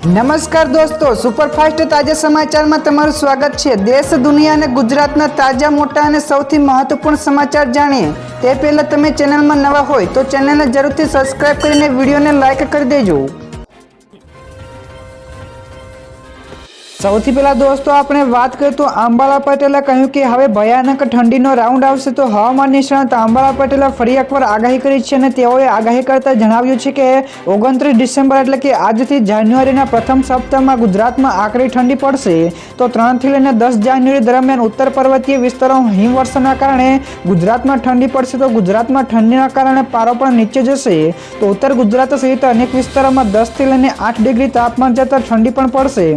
નમસ્કાર દોસ્તો, સુપરફાસ્ટ તાજા સમાચારમાં તમારું સ્વાગત છે। દેશ, દુનિયા અને ગુજરાતના તાજા, મોટા અને સૌથી મહત્વપૂર્ણ સમાચાર જાણીએ તે પહેલા તમે ચેનલમાં નવા હોય તો ચેનલને જરૂરથી સબસ્ક્રાઇબ કરીને વિડીયોને લાઇક કરી દેજો। સૌથી પહેલા દોસ્તો આપણે વાત કરીએ તો અંબાલા પટેલે કહ્યું કે હવે ભયાનક ઠંડીનો રાઉન્ડ આવશે। તો હવામાન નિષ્ણાત અંબાલા પટેલે ફરી એકવાર આગાહી કરી છે અને તેઓએ આગાહી કરતા જણાવ્યું છે કે 29 ડિસેમ્બર એટલે કે આજથી જાન્યુઆરીના પ્રથમ સપ્તાહમાં ગુજરાતમાં આકરી ઠંડી પડશે। તો 3 થી લઈને 10 જાન્યુઆરી દરમિયાન ઉત્તર પર્વતીય વિસ્તારોમાં હિમવર્ષાના કારણે ગુજરાતમાં ઠંડી પડશે। તો ગુજરાતમાં ઠંડીના કારણે પારો પણ નીચે જશે। તો ઉત્તર ગુજરાત સહિત અનેક વિસ્તારોમાં 10 થી લઈને 8 ડિગ્રી તાપમાન જતા ઠંડી પણ પડશે।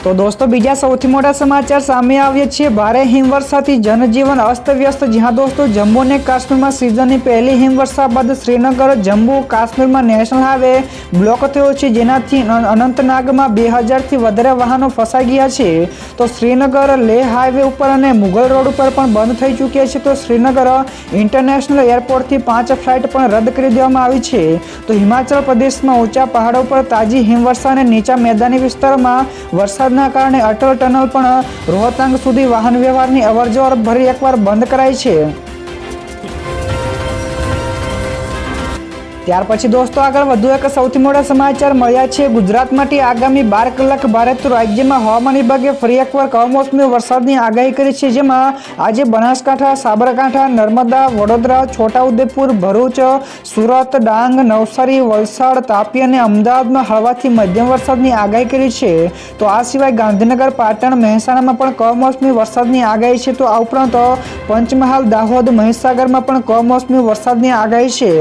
તો દોસ્તો બીજા સૌથી મોટા સમાચાર સામે આવ્યા છે। ભારે હિમવર્ષાથી જનજીવન અસ્તવ્યસ્ત। જ્યાં દોસ્તો જમ્મુ અને કાશ્મીરમાં સિઝનની પહેલી હિમવર્ષા બાદ શ્રીનગર જમ્મુ કાશ્મીરમાં નેશનલ હાઈવે બ્લોક થયો છે, જેનાથી અનંતનાગમાં 2000 થી વધારે વાહનો ફસાઈ ગયા છે। તો શ્રીનગર લેહ હાઈવે ઉપર અને મુઘલ રોડ ઉપર પણ બંધ થઈ ચૂક્યા છે। તો શ્રીનગર ઇન્ટરનેશનલ એરપોર્ટથી 5 ફ્લાઇટ પણ રદ કરી દેવામાં આવી છે। તો હિમાચલ પ્રદેશમાં ઊંચા પહાડો પર તાજી હિમવર્ષા અને નીચા મેદાની વિસ્તારમાં વરસાદ ના કારણે અટલ ટનલ પણ રોહતાંગ સુધી વાહન વ્યવહારની અવરજવર ફરી એકવાર બંધ કરાઈ છે। ત્યાર પછી દોસ્તો આગળ વધુ એક સૌથી મોટા સમાચાર મળ્યા છે। ગુજરાત માટે આગામી 12 કલાક ભારે તો રાજ્યમાં હવામાન વિભાગે ફરી એકવાર કમોસમી વરસાદની આગાહી કરી છે, જેમાં આજે બનાસકાંઠા, સાબરકાંઠા, નર્મદા, વડોદરા, છોટાઉદેપુર, ભરૂચ, સુરત, ડાંગ, નવસારી, વલસાડ, તાપી અને અમદાવાદમાં હળવાથી મધ્યમ વરસાદની આગાહી કરી છે। તો આ સિવાય ગાંધીનગર, પાટણ, મહેસાણામાં પણ કમોસમી વરસાદની આગાહી છે। તો આ ઉપરાંત પંચમહાલ, દાહોદ, મહીસાગરમાં પણ કમોસમી વરસાદની આગાહી છે।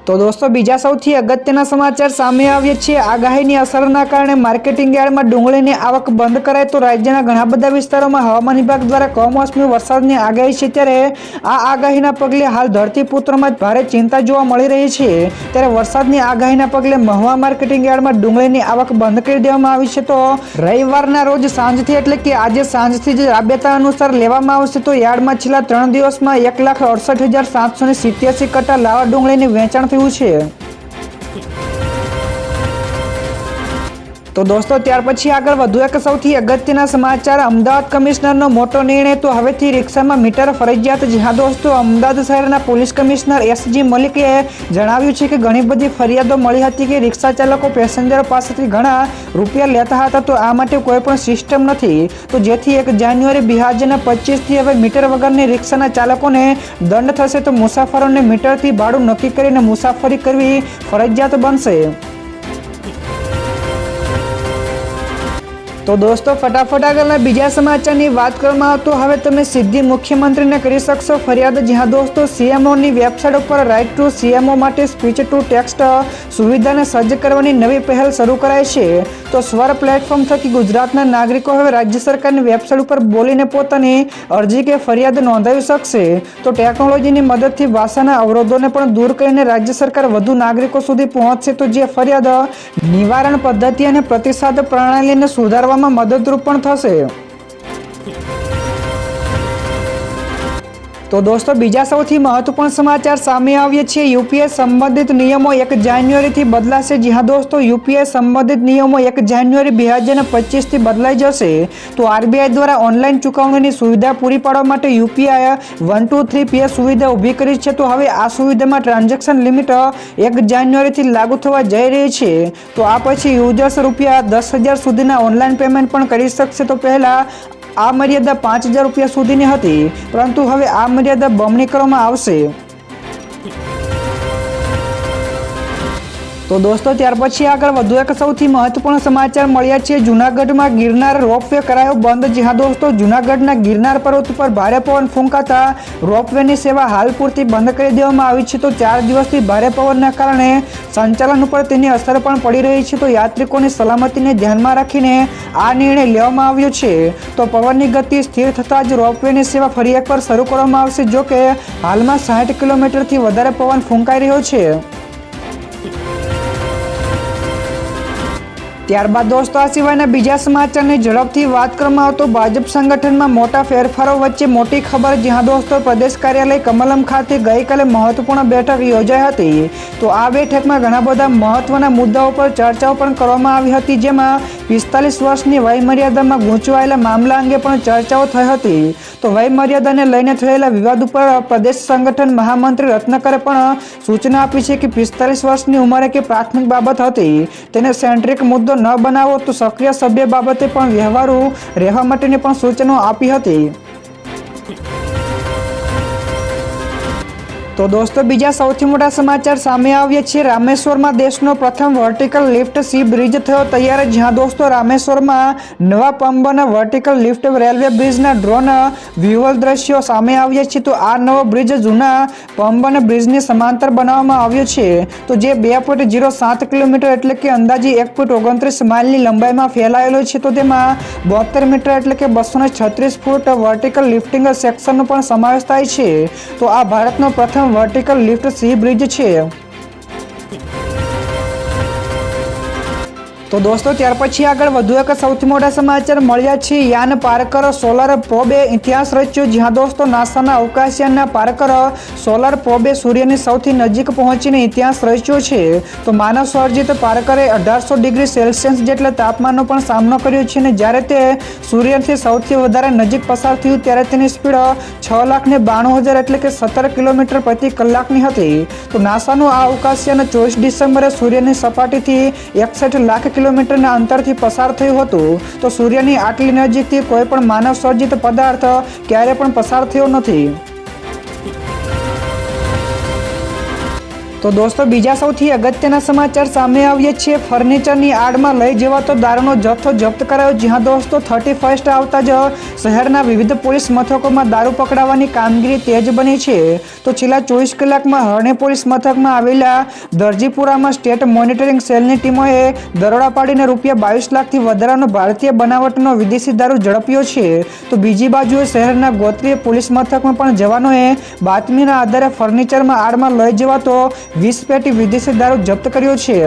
તો દોસ્તો બીજા સૌથી અગત્યના સમાચાર સામે આવ્યા છે। આગાહીની અસરના કારણે માર્કેટિંગ યાર્ડમાં ડુંગળીની આવક બંધ કરાય। તો રાજ્યના ઘણા બધા વિસ્તારોમાં હવામાન વિભાગ દ્વારા કમોસમી વરસાદની આગાહી છે, ત્યારે આ આગાહીના પગલે હાલ ધરતીપુત્રોમાં ભારે ચિંતા જોવા મળી રહી છે। ત્યારે વરસાદની આગાહીના પગલે મહુવા માર્કેટિંગ યાર્ડમાં ડુંગળીની આવક બંધ કરી દેવામાં આવી છે। તો રવિવારના રોજ સાંજથી એટલે કે આજે સાંજથી જ રાબેતા અનુસાર લેવામાં આવશે। તો યાર્ડમાં છેલ્લા 3 દિવસમાં 1,68,787 કટ્ટા લાવા ડુંગળીની વેચાણ છે। તો દોસ્તો ત્યાર પછી આગળ વધુ એક સૌથી અગત્યના સમાચાર અમદાવાદ કમિશનરનો મોટો નિર્ણય। તો હવેથી રિક્ષામાં મીટર ફરજિયાત। જ્યાં દોસ્તો અમદાવાદ શહેરના પોલીસ કમિશનર એસજી મલિકે જણાવ્યું છે કે ઘણી બધી ફરિયાદો મળી હતી કે રિક્ષા ચાલકો પેસેન્જરો પાસેથી ઘણા રૂપિયા લેતા હતા। તો આ માટે કોઈ પણ સિસ્ટમ નથી। તો જેથી 1 જાન્યુઆરી 2025 થી હવે મીટર વગરની રિક્ષાના ચાલકોને દંડ થશે। તો મુસાફરોને મીટરથી ભાડું નક્કી કરીને મુસાફરી કરવી ફરજિયાત બનશે। તો દોસ્તો ફટાફટ આગળના બીજા સમાચારની વાત કરવામાં તો હવે તમે સીધી મુખ્યમંત્રીને કરી શકશો ફરિયાદ। જ્યાં દોસ્તો સીએમઓની વેબસાઇટ ઉપર રાઇટ ટુ સીએમઓ માટે સ્પીચ ટુ ટેક્સ્ટ સુવિધાને સજ્જ કરવાની નવી પહેલ શરૂ કરાઈ છે। તો સ્વર પ્લેટફોર્મ થકી ગુજરાતના નાગરિકો હવે રાજ્ય સરકારની વેબસાઇટ ઉપર બોલીને પોતાની અરજી કે ફરિયાદ નોંધાવી શકશે। તો ટેકનોલોજીની મદદથી ભાષાના અવરોધોને પણ દૂર કરીને રાજ્ય સરકાર વધુ નાગરિકો સુધી પહોંચશે। તો જે ફરિયાદ નિવારણ પદ્ધતિ અને પ્રતિસાદ પ્રણાલીને સુધારવા મદદરૂપ પણ થશે। તો દોસ્તો બીજા સૌથી મહત્વપૂર્ણ સમાચાર સામે આવ્યા છે। યુપીઆઈ સંબંધિત નિયમો 1 જાન્યુઆરીથી બદલાશે। જ્યાં દોસ્તો યુપીઆઈ સંબંધિત નિયમો 1 જાન્યુઆરી 2025 થી બદલાઈ જશે। તો આરબીઆઈ દ્વારા ઓનલાઈન ચૂકવણીની સુવિધા પૂરી પાડવા માટે યુપીઆઈ 123P સુવિધા ઊભી કરી છે। તો હવે આ સુવિધામાં ટ્રાન્ઝેક્શન લિમિટ 1 જાન્યુઆરીથી લાગુ થવા જઈ રહી છે। તો આ પછી યુઝર્સ રૂપિયા 10,000 સુધીના ઓનલાઈન પેમેન્ટ પણ કરી શકશે। તો પહેલા આ મર્યાદા 5,000 રૂપિયા સુધીની હતી, પરંતુ હવે આ મર્યાદા બમણી કરવામાં આવશે। તો દોસ્તો ત્યાર પછી આગળ વધુ એક સૌથી મહત્વપૂર્ણ સમાચાર મળ્યા છે। જૂનાગઢમાં ગિરનાર રોપવે કરાયો બંધ। જ્યાં દોસ્તો જૂનાગઢના ગિરનાર પર્વત ઉપર ભારે પવન ફૂંકાતા રોપવેની સેવા હાલ પૂરતી બંધ કરી દેવામાં આવી છે। તો 4 દિવસથી ભારે પવનના કારણે સંચાલન ઉપર તેની અસર પણ પડી રહી છે। તો યાત્રિકોની સલામતીને ધ્યાનમાં રાખીને આ નિર્ણય લેવામાં આવ્યો છે। તો પવનની ગતિ સ્થિર થતાં જ રોપવેની સેવા ફરી એકવાર શરૂ કરવામાં આવશે। જો કે હાલમાં 60 કિલોમીટરથી વધારે પવન ફૂંકાઈ રહ્યો છે। ત્યારબાદ દોસ્તો આ સિવાયના બીજા સમાચારની ઝડપથી વાત કરવામાં આવે તો ભાજપ સંગઠનમાં મોટા ફેરફારો વચ્ચે મોટી ખબર, જ્યાં દોસ્તો પ્રદેશ કાર્યાલય કમલમ ખાતે ગઈકાલે મહત્વપૂર્ણ બેઠક યોજાઈ હતી। તો આ બેઠકમાં ઘણા બધા મહત્વના મુદ્દાઓ પર ચર્ચાઓ પણ કરવામાં આવી હતી, જેમાં 45 વર્ષની વયમર્યાદામાં ગૂંચવાયેલા મામલા અંગે પણ ચર્ચાઓ થઈ હતી। તો વયમર્યાદાને લઈને થયેલા વિવાદ ઉપર પ્રદેશ સંગઠન મહામંત્રી રત્નાકરે પણ સૂચના આપી છે કે 45 વર્ષની ઉંમરે કે પ્રાથમિક બાબત હતી તેને સેન્ટ્રિક મુદ્દો ન બનાવો, તો સક્રિય સભ્ય બાબતે પણ વ્યવહારુ રહેવા માટેની પણ સૂચનો આપી હતી। તો દોસ્તો બીજા સૌથી મોટા સમાચાર સામે આવ્યા છે। રામેશ્વરમાં દેશનો પ્રથમ વર્ટિકલ લિફ્ટ સી બ્રિજ થયો તૈયાર, જ્યાં દોસ્તો રામેશ્વરમાં નવા પંબના વર્ટિકલ લિફ્ટ રેલવે બ્રિજના ડ્રોન વિઝ્યુઅલ દ્રશ્યો સામે આવ્યા છે। તો આ નવો બ્રિજ જૂના પંબન બ્રિજની સમાંતર બનાવવામાં આવ્યો છે, તો જે 2.07 કિલોમીટર એટલે કે અંદાજે 1.29 માઇલની લંબાઈમાં ફેલાયેલો છે। તો તેમાં 72 મીટર એટલે કે 236 ફૂટ વર્ટિકલ લિફ્ટિંગ સેક્શનનો પણ સમાવેશ થાય છે। તો આ ભારતનો પ્રથમ વર્ટિકલ લિફ્ટ સી બ્રિજ છે। તો દોસ્તો ત્યાર પછી આગળ વધુ એક સૌથી મોટા સમાચાર મળ્યા છે। યાન પાર્કર સોલર પ્રોબે ઇતિહાસ રચ્યો, જ્યાં દોસ્તો નાસાના અવકાશયાનના પાર્કર સોલર પ્રોબે સૂર્યની સૌથી નજીક પહોંચીને ઇતિહાસ રચ્યો છે। તો માનવ સર્જિત પાર્કરે 1800 ડિગ્રી સેલ્સિયસ જેટલા તાપમાનનો પણ સામનો કર્યો છે, અને જ્યારે તે સૂર્યથી સૌથી વધારે નજીક પસાર થયું ત્યારે તેની સ્પીડ 6,92,000 એટલે કે 17 કિલોમીટર પ્રતિ કલાકની હતી। તો નાસાનું આ અવકાશયાન 24 ડિસેમ્બરે સૂર્યની સપાટીથી 61 લાખ કિલોમીટરના અંતરથી પસાર થયું હતું। તો સૂર્યની આટલી નજીકથી કોઈ પણ માનવ સર્જિત પદાર્થ ક્યારે પણ પસાર થયો નથી। તો દોસ્તો બીજા સૌથી અગત્યના સમાચાર સામે આવ્યા છે। ફર્નિચરની આડમાં લઈ જવાતો દારૂનો જથ્થો જપ્ત કરાયો, જ્યાં દોસ્તો 31 આવતા જ શહેરના વિવિધ પોલીસ મથકોમાં દારૂ પકડાવવાની કામગીરી તેજ બની છે। તો છેલ્લા 24 કલાકમાં હરણી પોલીસ મથકમાં આવેલા દરજીપુરામાં સ્ટેટ મોનિટરિંગ સેલની ટીમોએ દરોડા પાડીને ₹22 લાખથી વધારાનો ભારતીય બનાવટનો વિદેશી દારૂ ઝડપ્યો છે। તો બીજી બાજુએ શહેરના ગોત્રીય પોલીસ મથકમાં પણ જવાનોએ બાતમીના આધારે ફર્નિચરમાં આડમાં લઈ જવાતો 20 પેટી વિદેશી દારૂ જપ્ત કર્યો છે।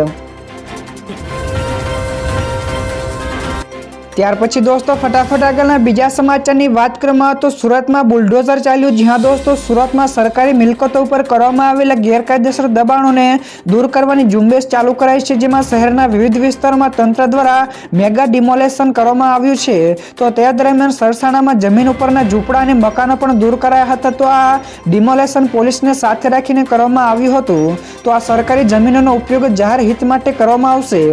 ત્યાર પછી દોસ્તો ફટાફટ આગળના બીજા સમાચારની વાત કરવામાં તો સુરતમાં બુલડોઝર ચાલ્યું, જ્યાં દોસ્તો સુરતમાં સરકારી મિલકતો ઉપર કરવામાં આવેલા ગેરકાયદેસર દબાણોને દૂર કરવાની ઝુંબેશ ચાલુ કરાઈ છે, જેમાં શહેરના વિવિધ વિસ્તારોમાં તંત્ર દ્વારા મેગા ડિમોલેશન કરવામાં આવ્યું છે। તો તે દરમિયાન સરસાણામાં જમીન ઉપરના ઝૂંપડા અને મકાનો પણ દૂર કરાયા હતા। તો આ ડિમોલેશન પોલીસને સાથે રાખીને કરવામાં આવ્યું હતું। તો આ સરકારી જમીનોનો ઉપયોગ જાહેર હિત માટે કરવામાં આવશે।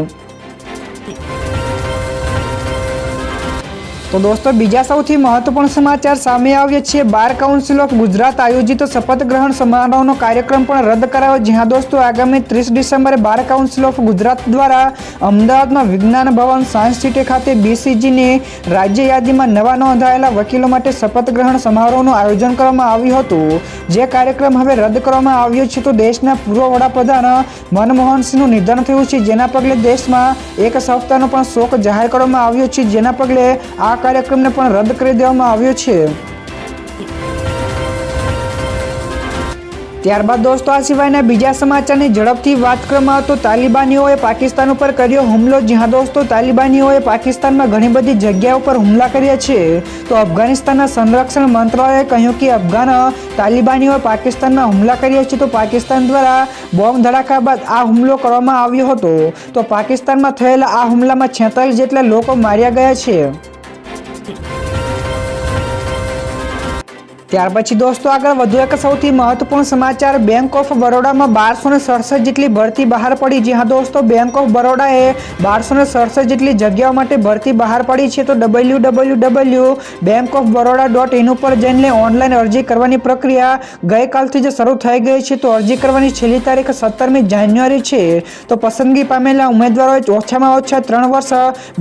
તો દોસ્તો બીજા સૌથી મહત્વપૂર્ણ સમાચાર સામે આવ્યા છે। બાર કાઉન્સિલ ઓફ ગુજરાત આયોજિત શપથ ગ્રહણ સમારોહનો કાર્યક્રમ પણ રદ કરાયો, જ્યાં દોસ્તો આગામી 30 ડિસેમ્બરે બાર કાઉન્સિલ ઓફ ગુજરાત દ્વારા અમદાવાદમાં વિજ્ઞાન ભવન સાયન્સ સિટી ખાતે BCGની રાજ્ય યાદીમાં નવા નોંધાયેલા વકીલો માટે શપથ ગ્રહણ સમારોહનું આયોજન કરવામાં આવ્યું હતું, જે કાર્યક્રમ હવે રદ કરવામાં આવ્યો છે। તો દેશના પૂર્વ વડાપ્રધાન મનમોહન સિંહનું નિધન થયું છે, જેના પગલે દેશમાં એક સપ્તાહનો પણ શોક જાહેર કરવામાં આવ્યો છે, જેના પગલે આ કાર્યક્રમને પણ રદ કરી દેવામાં આવ્યો છે। ત્યારબાદ દોસ્તો આ સિવાયના બીજા સમાચારની ઝડપથી વાત કરવામાં તો તાલિબાનીઓએ પાકિસ્તાન ઉપર કર્યો હુમલો, જ્યાં દોસ્તો તાલિબાનીઓએ પાકિસ્તાનમાં ઘણી બધી જગ્યાઓ પર હુમલા કર્યા છે। તો અફઘાનિસ્તાનના સંરક્ષણ મંત્રાલયે કહ્યું કે અફઘાન તાલિબાનીઓએ પાકિસ્તાનમાં હુમલા કર્યા છે। તો પાકિસ્તાન દ્વારા બોમ્બ ધડાકા બાદ આ હુમલો કરવામાં આવ્યો હતો। તો પાકિસ્તાનમાં થયેલા આ હુમલામાં 46 જેટલા લોકો માર્યા ગયા છે। ત્યાર પછી દોસ્તો આગળ વધુ એક સૌથી મહત્વપૂર્ણ સમાચાર। બેંક ઓફ બરોડામાં 1267 જેટલી ભરતી બહાર પડી, જ્યાં દોસ્તો બેંક ઓફ બરોડાએ 1267 જેટલી જગ્યાઓ માટે ભરતી બહાર પડી છે। તો www.bankofbaroda.in ઉપર જઈને ઓનલાઈન અરજી કરવાની પ્રક્રિયા ગઈકાલથી જ શરૂ થઈ ગઈ છે। તો અરજી કરવાની છેલ્લી તારીખ 17મી જાન્યુઆરી છે। તો પસંદગી પામેલા ઉમેદવારોએ ઓછામાં ઓછા 3 વર્ષ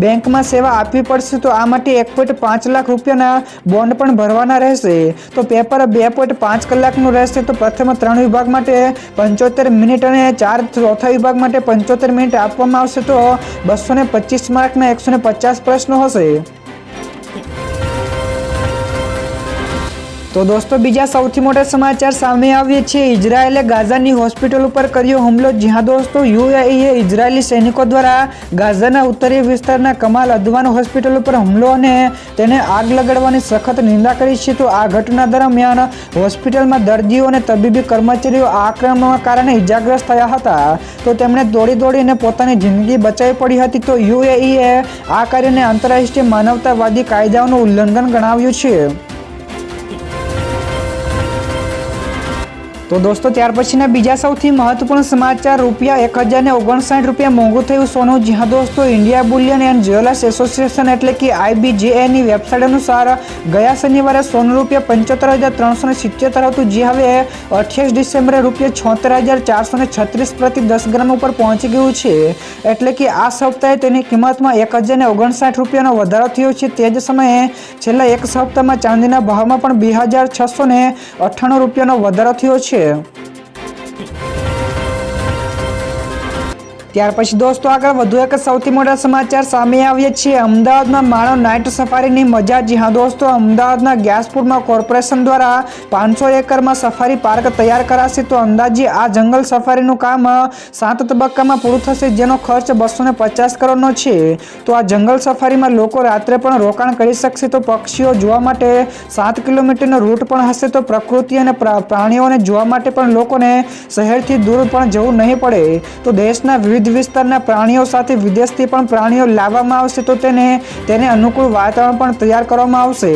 બેંકમાં સેવા આપવી પડશે। તો આ માટે 1.5 લાખ રૂપિયાના બોન્ડ પણ ભરવાના રહેશે। તો પેપર 2.5 કલાકનું રહેશે। તો પ્રથમ 3 વિભાગ માટે 75 મિનિટ અને ચોથા વિભાગ માટે 75 મિનિટ આપવામાં આવશે। તો 225 માર્કના 150 પ્રશ્નો હશે। તો દોસ્તો બીજા સૌથી મોટા સમાચાર સામે આવ્યા છે। ઇઝરાયેલે ગાઝાની હોસ્પિટલ ઉપર કર્યો હુમલો। જ્યાં દોસ્તો યુએઈએ ઇઝરાયેલી સૈનિકો દ્વારા ગાઝાના ઉત્તરીય વિસ્તારના કમાલ અદવાન હોસ્પિટલ ઉપર હુમલો અને તેને આગ લગાડવાની સખત નિંદા કરી છે। તો આ ઘટના દરમિયાન હોસ્પિટલમાં દર્દીઓ અને તબીબી કર્મચારીઓ આ આક્રમણના કારણે ઇજાગ્રસ્ત થયા હતા। તો તેમણે દોડીને પોતાની જિંદગી બચાવી પડી હતી। તો યુએઈએ આ કાર્યને આંતરરાષ્ટ્રીય માનવતાવાદી કાયદાઓનું ઉલ્લંઘન ગણાવ્યું છે। તો દોસ્તો ત્યાર પછીના બીજા સૌથી મહત્વપૂર્ણ સમાચાર ₹1059 મોંઘું થયું સોનું। જ્યાં દોસ્તો India Boolean and jewellers association એટલે કે IBJA ની વેબસાઇટ અનુસાર ગયા શનિવારે સોનું ₹75,377 હતું, જે હવે 28 ડિસેમ્બરે ₹76,436 પ્રતિ 10 ગ્રામ ઉપર પહોંચી ગયું છે। એટલે કે આ સપ્તાહે તેની કિંમતમાં ₹1059 વધારો થયો છે। તે જ સમયે છેલ્લા એક સપ્તાહમાં ચાંદીના ભાવમાં પણ ₹2,698 વધારો થયો છે। ત્યાર પછી દોસ્તો આગળ વધુ એક સૌથી મોટા સમાચાર સામે આવ્યા છે। અમદાવાદમાં માણો નાઇટ સફારીની મજા। જ્યાં દોસ્તો અમદાવાદના ગ્યાસપુરમાં કોર્પોરેશન દ્વારા 500 એકરમાં સફારી પાર્ક તૈયાર કરાશે। તો અંદાજે આ જંગલ સફારીનું કામ 7 તબક્કામાં પૂરું થશે, જેનો ખર્ચ 250 કરોડનો છે। તો આ જંગલ સફારીમાં લોકો રાત્રે પણ રોકાણ કરી શકશે। તો પક્ષીઓ જોવા માટે 7 કિલોમીટરનો રૂટ પણ હશે। તો પ્રકૃતિ અને પ્રાણીઓને જોવા માટે પણ લોકોને શહેરથી દૂર પણ જવું નહીં પડે। તો દેશના વિવિધ વિસ્તારના પ્રાણીઓ સાથે વિદેશથી પણ પ્રાણીઓ લાવવામાં આવશે। તો તેને અનુકૂળ વાતાવરણ પણ તૈયાર કરવામાં આવશે।